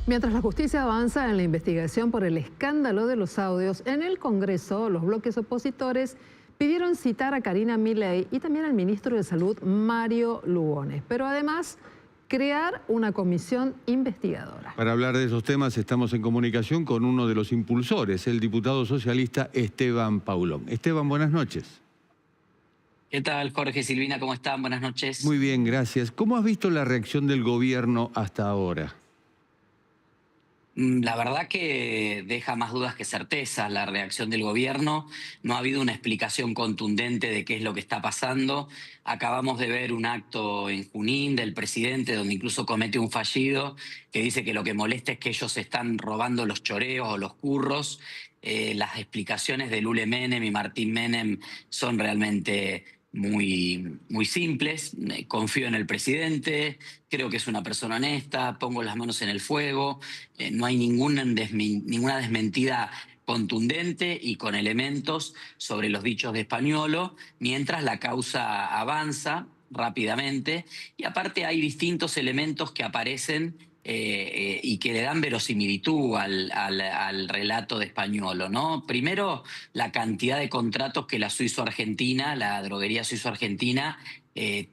Mientras la justicia avanza en la investigación por el escándalo de los audios, en el Congreso los bloques opositores pidieron citar a Karina Milei y también al ministro de Salud, Mario Lugones, pero además crear una comisión investigadora. Para hablar de esos temas estamos en comunicación con uno de los impulsores, el diputado socialista Esteban Paulón. Esteban, buenas noches. ¿Qué tal, Jorge, Silvina? ¿Cómo están? Buenas noches. Muy bien, gracias. ¿Cómo has visto la reacción del gobierno hasta ahora? La verdad que deja más dudas que certezas la reacción del gobierno. No ha habido una explicación contundente de qué es lo que está pasando. Acabamos de ver un acto en Junín del presidente donde incluso comete un fallido que dice que lo que molesta es que ellos están robando los choreos o los curros. Las explicaciones de Lule Menem y Martín Menem son realmente muy simples. Confío en el presidente, creo que es una persona honesta, pongo las manos en el fuego, no hay ninguna desmentida contundente y con elementos sobre los dichos de Españolo, mientras la causa avanza rápidamente y aparte hay distintos elementos que aparecen y que le dan verosimilitud al relato de Españolo, ¿no? Primero, la cantidad de contratos que la Suizo-Argentina, la droguería Suizo-Argentina,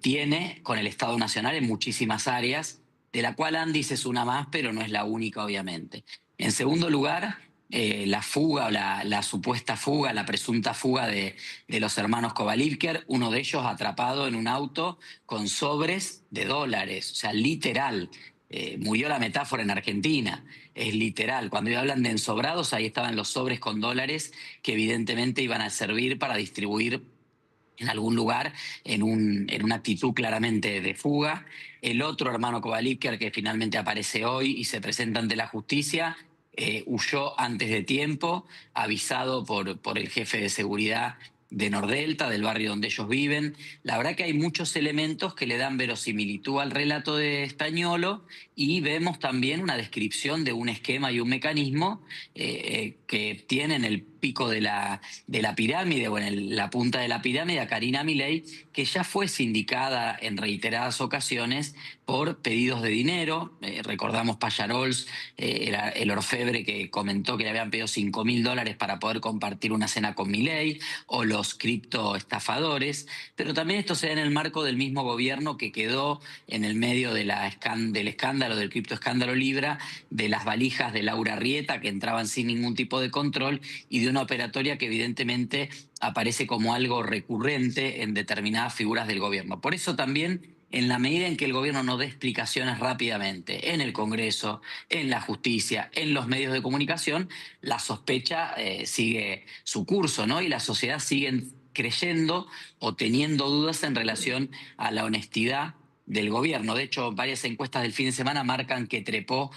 tiene con el Estado Nacional en muchísimas áreas, de la cual Andis es una más, pero no es la única, obviamente. En segundo lugar, la fuga o la supuesta fuga, la presunta fuga de los hermanos Kovalevker, uno de ellos atrapado en un auto con sobres de dólares, o sea, literal. Murió la metáfora en Argentina, es literal. Cuando hablan de ensobrados, ahí estaban los sobres con dólares que evidentemente iban a servir para distribuir en algún lugar en una actitud claramente de fuga. El otro hermano Kovalevker, que finalmente aparece hoy y se presenta ante la justicia, huyó antes de tiempo, avisado por el jefe de seguridad de Nordelta, del barrio donde ellos viven. La verdad que hay muchos elementos que le dan verosimilitud al relato de Españolo y vemos también una descripción de un esquema y un mecanismo que tienen el pico de la pirámide o en la punta de la pirámide a Karina Milei, que ya fue sindicada en reiteradas ocasiones por pedidos de dinero. Recordamos Pallarols, era el orfebre que comentó que le habían pedido $5.000 para poder compartir una cena con Milei, o los criptoestafadores, pero también esto se da en el marco del mismo gobierno que quedó en el medio del escándalo, del criptoescándalo Libra, de las valijas de Laura Rieta que entraban sin ningún tipo de control y de una operatoria que evidentemente aparece como algo recurrente en determinadas figuras del gobierno. Por eso también, en la medida en que el gobierno no dé explicaciones rápidamente en el Congreso, en la justicia, en los medios de comunicación, la sospecha sigue su curso, ¿no? Y la sociedad sigue creyendo o teniendo dudas en relación a la honestidad del gobierno. De hecho, varias encuestas del fin de semana marcan que trepó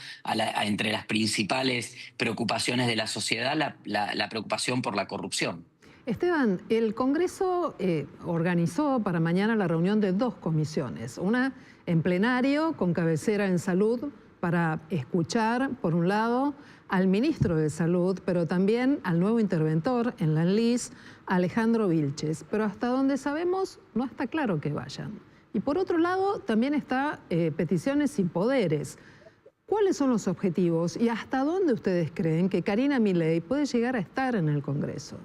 entre las principales preocupaciones de la sociedad la preocupación por la corrupción. Esteban, el Congreso organizó para mañana la reunión de dos comisiones, una en plenario con cabecera en salud para escuchar, por un lado, al ministro de Salud, pero también al nuevo interventor en la LIS, Alejandro Vilches. Pero hasta donde sabemos no está claro que vayan. Y por otro lado también está peticiones sin poderes. ¿Cuáles son los objetivos y hasta dónde ustedes creen que Karina Milei puede llegar a estar en el Congreso?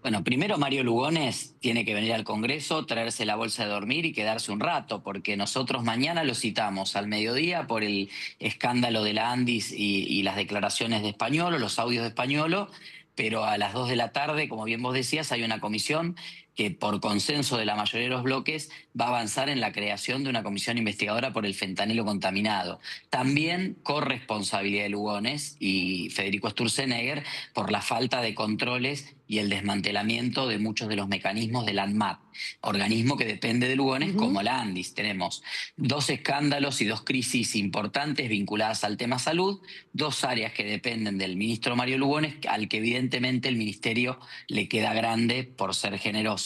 Bueno, primero Mario Lugones tiene que venir al Congreso, traerse la bolsa de dormir y quedarse un rato, porque nosotros mañana lo citamos al mediodía por el escándalo de la Andis y las declaraciones de Españolo, los audios de Españolo, pero a las 2 de la tarde, como bien vos decías, hay una comisión que por consenso de la mayoría de los bloques va a avanzar en la creación de una comisión investigadora por el fentanilo contaminado. También corresponsabilidad de Lugones y Federico Sturzenegger por la falta de controles y el desmantelamiento de muchos de los mecanismos del ANMAT, organismo que depende de Lugones como la Andis. Tenemos dos escándalos y dos crisis importantes vinculadas al tema salud, dos áreas que dependen del ministro Mario Lugones, al que evidentemente el ministerio le queda grande por ser generosos,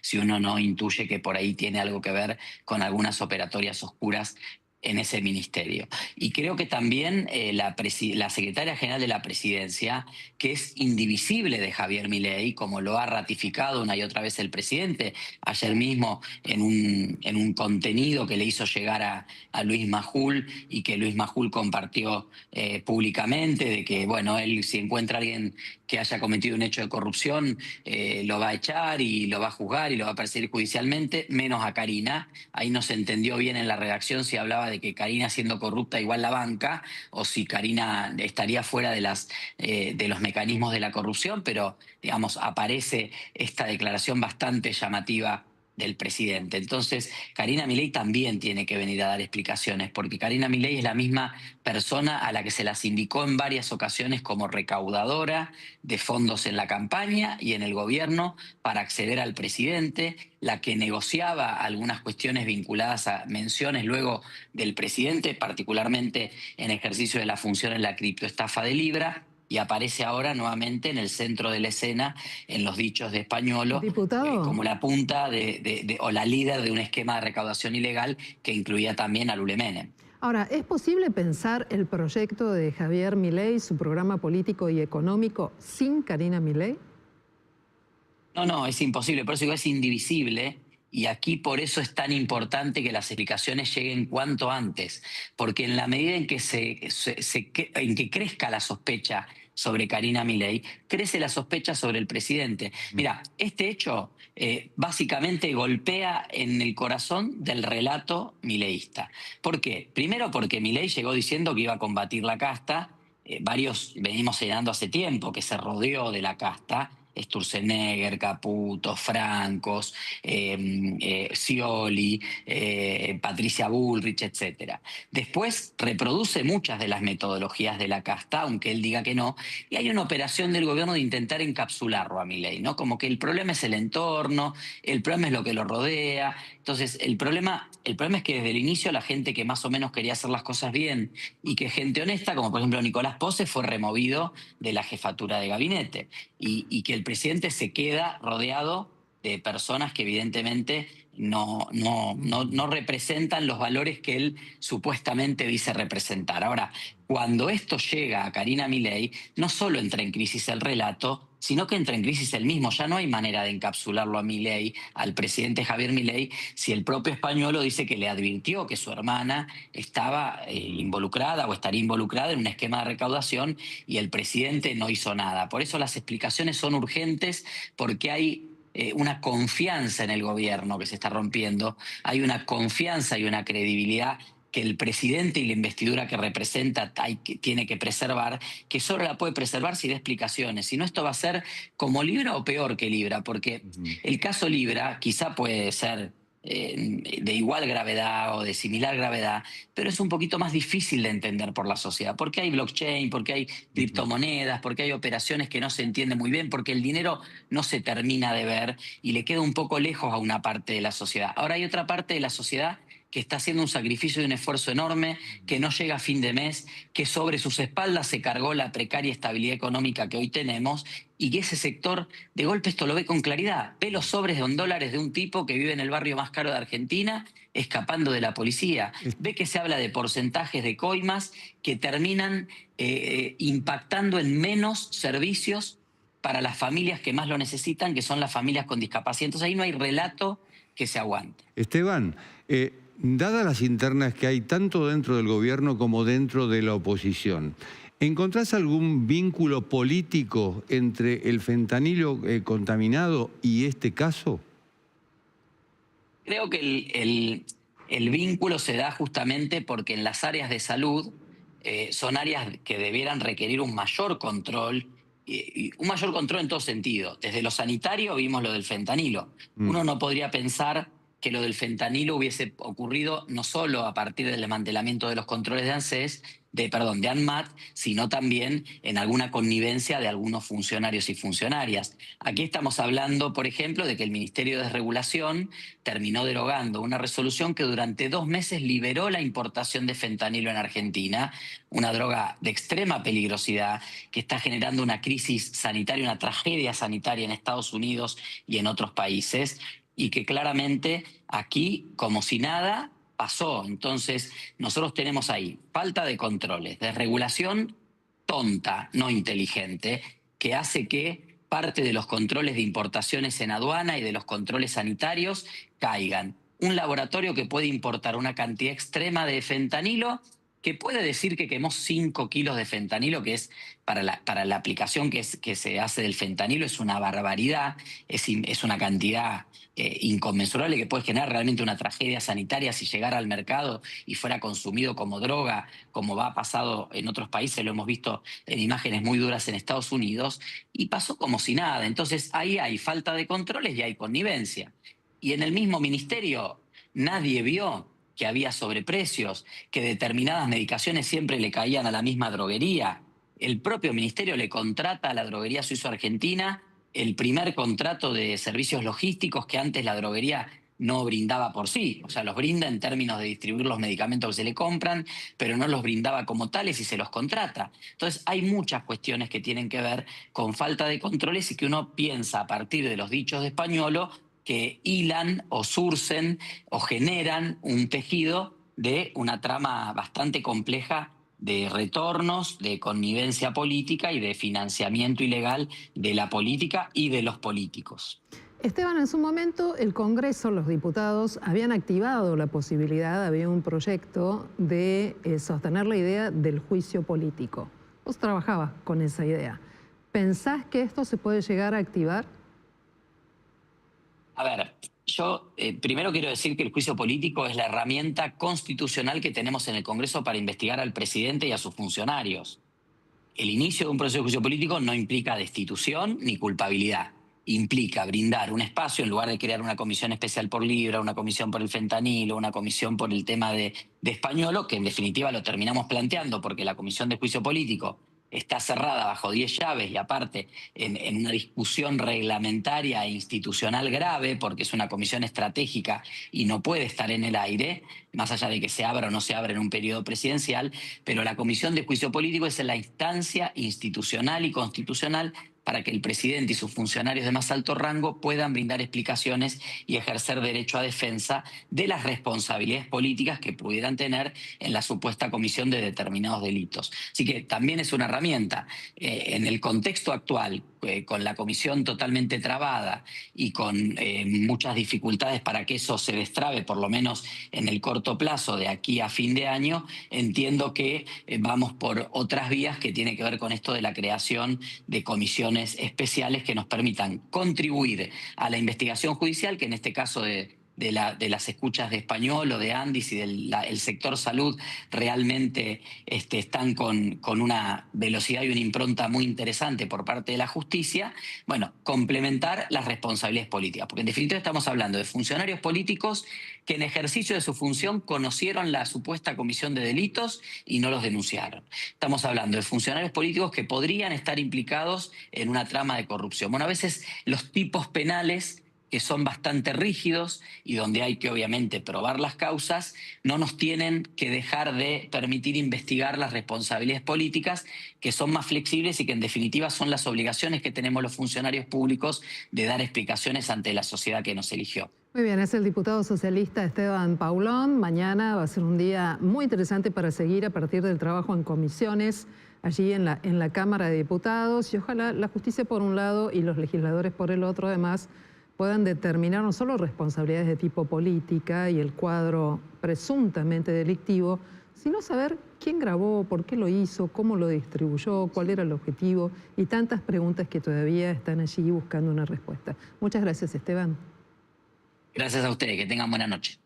si uno no intuye que por ahí tiene algo que ver con algunas operatorias oscuras en ese ministerio. Y creo que también la secretaria general de la presidencia, que es indivisible de Javier Milei, como lo ha ratificado una y otra vez el presidente, ayer mismo en un contenido que le hizo llegar a Luis Majul y que Luis Majul compartió públicamente, de que, bueno, él si encuentra a alguien que haya cometido un hecho de corrupción, lo va a echar y lo va a juzgar y lo va a perseguir judicialmente, menos a Karina. Ahí no se entendió bien en la redacción si hablaba de que Karina siendo corrupta igual la banca o si Karina estaría fuera de los mecanismos de la corrupción, pero digamos aparece esta declaración bastante llamativa del presidente. Entonces, Karina Milei también tiene que venir a dar explicaciones, porque Karina Milei es la misma persona a la que se las indicó en varias ocasiones como recaudadora de fondos en la campaña y en el gobierno para acceder al presidente, la que negociaba algunas cuestiones vinculadas a menciones luego del presidente, particularmente en ejercicio de la función en la criptoestafa de Libra, y aparece ahora nuevamente en el centro de la escena, en los dichos de Españolo, Diputado, como la punta o la líder de un esquema de recaudación ilegal que incluía también a Lule Menem. ahora, ¿es posible pensar el proyecto de Javier Milei, su programa político y económico, sin Karina Milei? No, es imposible, por eso digo, es indivisible. Y aquí por eso es tan importante que las explicaciones lleguen cuanto antes, porque en la medida en que, en que crezca la sospecha sobre Karina Milei, crece la sospecha sobre el presidente. Mira, este hecho básicamente golpea en el corazón del relato mileísta. ¿Por qué? Primero porque Milei llegó diciendo que iba a combatir la casta. Varios venimos señalando hace tiempo que se rodeó de la casta. Sturzenegger, Caputo, Francos, Scioli, Patricia Bullrich, etc. Después reproduce muchas de las metodologías de la casta, aunque él diga que no, y hay una operación del gobierno de intentar encapsularlo a Milei, ¿no? Como que el problema es el entorno, el problema es lo que lo rodea. Entonces, el problema es que desde el inicio la gente que más o menos quería hacer las cosas bien y que gente honesta, como por ejemplo Nicolás Pose, fue removido de la jefatura de gabinete y que el presidente se queda rodeado de personas que evidentemente no representan los valores que él supuestamente dice representar. Ahora, cuando esto llega a Karina Milei, no solo entra en crisis el relato, sino que entra en crisis el mismo. Ya no hay manera de encapsularlo a Milei, al presidente Javier Milei, si el propio Españolo dice que le advirtió que su hermana estaba involucrada o estaría involucrada en un esquema de recaudación y el presidente no hizo nada. Por eso las explicaciones son urgentes, porque hay una confianza en el gobierno que se está rompiendo, hay una confianza y una credibilidad que el presidente y la investidura que representa tiene que preservar, que solo la puede preservar si da explicaciones. Si no, esto va a ser como Libra o peor que Libra, porque el caso Libra quizá puede ser de igual gravedad o de similar gravedad, pero es un poquito más difícil de entender por la sociedad, porque hay blockchain, porque hay criptomonedas, porque hay operaciones que no se entienden muy bien, porque el dinero no se termina de ver y le queda un poco lejos a una parte de la sociedad. Ahora hay otra parte de la sociedad que está haciendo un sacrificio y un esfuerzo enorme, que no llega a fin de mes, que sobre sus espaldas se cargó la precaria estabilidad económica que hoy tenemos, y que ese sector, de golpe esto lo ve con claridad, ve los sobres de $1 de un tipo que vive en el barrio más caro de Argentina, escapando de la policía, ve que se habla de porcentajes de coimas que terminan impactando en menos servicios para las familias que más lo necesitan, que son las familias con discapacidad. Entonces ahí no hay relato que se aguante. Esteban, dadas las internas que hay tanto dentro del gobierno como dentro de la oposición, ¿encontrás algún vínculo político entre el fentanilo contaminado y este caso? Creo que el vínculo se da justamente porque en las áreas de salud son áreas que debieran requerir un mayor control, y un mayor control en todo sentido. Desde lo sanitario vimos lo del fentanilo. Uno no podría pensar que lo del fentanilo hubiese ocurrido no solo a partir del desmantelamiento de los controles de ANSES, de ANMAT, sino también en alguna connivencia de algunos funcionarios y funcionarias. Aquí estamos hablando, por ejemplo, de que el Ministerio de Desregulación terminó derogando una resolución que durante 2 meses liberó la importación de fentanilo en Argentina, una droga de extrema peligrosidad que está generando una crisis sanitaria, una tragedia sanitaria en Estados Unidos y en otros países, y que claramente aquí, como si nada, pasó. Entonces, nosotros tenemos ahí falta de controles, desregulación tonta, no inteligente, que hace que parte de los controles de importaciones en aduana y de los controles sanitarios caigan. Un laboratorio que puede importar una cantidad extrema de fentanilo, que puede decir que quemó 5 kilos de fentanilo, que es para la aplicación que se hace del fentanilo, es una barbaridad, es una cantidad inconmensurable que puede generar realmente una tragedia sanitaria si llegara al mercado y fuera consumido como droga, como ha pasado en otros países, lo hemos visto en imágenes muy duras en Estados Unidos, y pasó como si nada. Entonces ahí hay falta de controles y hay connivencia. Y en el mismo ministerio nadie vio que había sobreprecios, que determinadas medicaciones siempre le caían a la misma droguería. El propio ministerio le contrata a la droguería suizo-argentina el primer contrato de servicios logísticos que antes la droguería no brindaba por sí. O sea, los brinda en términos de distribuir los medicamentos que se le compran, pero no los brindaba como tales y se los contrata. Entonces hay muchas cuestiones que tienen que ver con falta de controles y que uno piensa a partir de los dichos de Españolo que hilan o surcen o generan un tejido de una trama bastante compleja de retornos, de connivencia política y de financiamiento ilegal de la política y de los políticos. Esteban, en su momento el Congreso, los diputados, habían activado la posibilidad, había un proyecto de sostener la idea del juicio político. Vos trabajabas con esa idea. ¿Pensás que esto se puede llegar a activar? A ver, yo primero quiero decir que el juicio político es la herramienta constitucional que tenemos en el Congreso para investigar al presidente y a sus funcionarios. El inicio de un proceso de juicio político no implica destitución ni culpabilidad. Implica brindar un espacio en lugar de crear una comisión especial por Libra, una comisión por el fentanilo, una comisión por el tema de Españolo, que en definitiva lo terminamos planteando porque la comisión de juicio político está cerrada bajo 10 llaves y aparte en una discusión reglamentaria e institucional grave porque es una comisión estratégica y no puede estar en el aire, más allá de que se abra o no se abra en un periodo presidencial, pero la comisión de juicio político es la instancia institucional y constitucional para que el presidente y sus funcionarios de más alto rango puedan brindar explicaciones y ejercer derecho a defensa de las responsabilidades políticas que pudieran tener en la supuesta comisión de determinados delitos. Así que también es una herramienta. En el contexto actual, con la comisión totalmente trabada y con muchas dificultades para que eso se destrabe, por lo menos en el corto plazo de aquí a fin de año, entiendo que vamos por otras vías que tienen que ver con esto de la creación de comisiones especiales que nos permitan contribuir a la investigación judicial, que en este caso de las escuchas de Españolo, de Andis y del sector salud realmente están con una velocidad y una impronta muy interesante por parte de la justicia. Bueno, complementar las responsabilidades políticas, porque en definitiva estamos hablando de funcionarios políticos que en ejercicio de su función conocieron la supuesta comisión de delitos y no los denunciaron. Estamos hablando de funcionarios políticos que podrían estar implicados en una trama de corrupción. Bueno, a veces los tipos penales que son bastante rígidos y donde hay que obviamente probar las causas, no nos tienen que dejar de permitir investigar las responsabilidades políticas que son más flexibles y que en definitiva son las obligaciones que tenemos los funcionarios públicos de dar explicaciones ante la sociedad que nos eligió. Muy bien, es el diputado socialista Esteban Paulón. Mañana va a ser un día muy interesante para seguir a partir del trabajo en comisiones allí en la Cámara de Diputados y ojalá la justicia por un lado y los legisladores por el otro además puedan determinar no solo responsabilidades de tipo política y el cuadro presuntamente delictivo, sino saber quién grabó, por qué lo hizo, cómo lo distribuyó, cuál era el objetivo y tantas preguntas que todavía están allí buscando una respuesta. Muchas gracias, Esteban. Gracias a ustedes, que tengan buena noche.